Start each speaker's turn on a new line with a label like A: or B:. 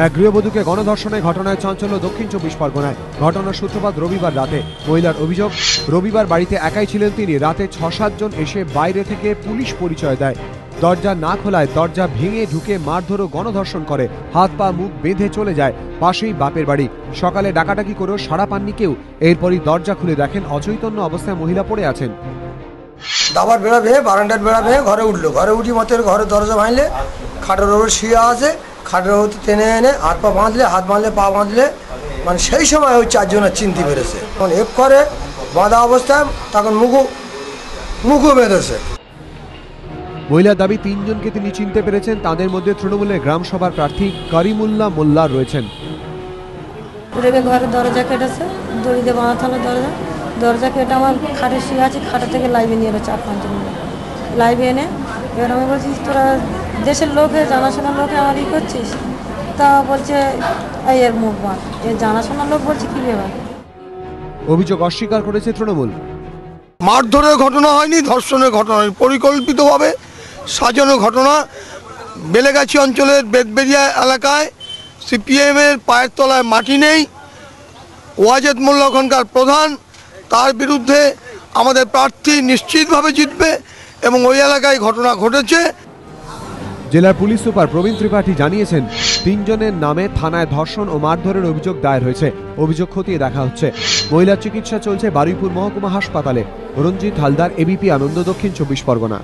A: এক গৃহবধূকে গণধর্ষণের ঘটনায় চাঞ্চল্য দক্ষিণ 24 পরগনায়। ঘটনার সূত্রপাত রবিবার রাতে। মহিলার অভিযোগ, রবিবার বাড়িতে একাই ছিলেন তিনি। রাতে 6-7 জন এসে বাইরে থেকে পুলিশ পরিচয় দেয়। দরজা না খোলায় দরজা ভেঙে ঢুকে মারধর ও গণধর্ষণ করে। হাত পা মুখ বেঁধে চলে যায়। পাশেই বাপের বাড়ি। সকালে ডাকাডাকি করেও সাড়া পাননি কেউ। এরপরই দরজা খুলে দেখেন অচৈতন্য অবস্থায় মহিলা পড়ে আছেন।
B: দাবার বেড়া ভেঙে বারান্ডার বেড়া ভেঙে ঘরে উঠলো। ঘরে উঠি মতের ঘরের দরজা ভাঙলে খাটের ওপর শুয়ে আছে। খাটের ওপর টেনে এনে হাত পা বাঁধলে, হাত বাঁধলে পা বাঁধলে, মানে সেই সময় ওই 4 জনের চিনতে পেরেছে। তখন এফ করে বাঁধা অবস্থায় তখন মুখও বেঁধেছে।
A: মহিলার দাবি 3 জনকে তিনি চিনতে পেরেছেন। তাদের মধ্যে তৃণমূলের গ্রাম সভার প্রার্থী করিমুল্লাহ মোল্লা রয়েছেন।
C: ঘরের দরজা কেটেছে, দড়ি দিয়ে বাঁধা থাকলো দরজা কেটে আমার খাটে শুয়ে আছে। খাটা থেকে লাইভে নিয়ে এলো 4-5 জন মিলে। লাইভে এনে এবার আমি বলছি, তোরা দেশের লোকে জানাশোনার লোকে আমার ই করছিস? তা বলছে এর মুখ বাঁধ। এর জানাশোনার লোক বলছে কি ব্যাপার?
A: অভিযোগ অস্বীকার করেছে তৃণমূল।
B: মারধরের ঘটনা হয়নি, ধর্ষণের ঘটনা হয়নি, পরিকল্পিতভাবে সাজানো ঘটনা। বেলেগাছি অঞ্চলের বেদবেরিয়া এলাকায় সিপিএমের পায়ের তলায় মাটি নেই। ওয়াজেদ মোল্লা ওখানকার প্রধান। তার বিরুদ্ধে আমাদের প্রার্থী নিশ্চিতভাবে জিতবে এবং ওই এলাকায় ঘটনা ঘটেছে।
A: জেলার পুলিশ সুপার প্রবীণ ত্রিপাঠী জানিয়েছেন, 3 জনের নামে থানায় ধর্ষণ ও মারধরের অভিযোগ দায়ের হয়েছে। অভিযোগ খতিয়ে দেখা হচ্ছে। মহিলার চিকিৎসা চলছে বারুইপুর মহকুমা হাসপাতালে। রঞ্জিত হালদার, এবিপি আনন্দ, দক্ষিণ 24 পরগনা।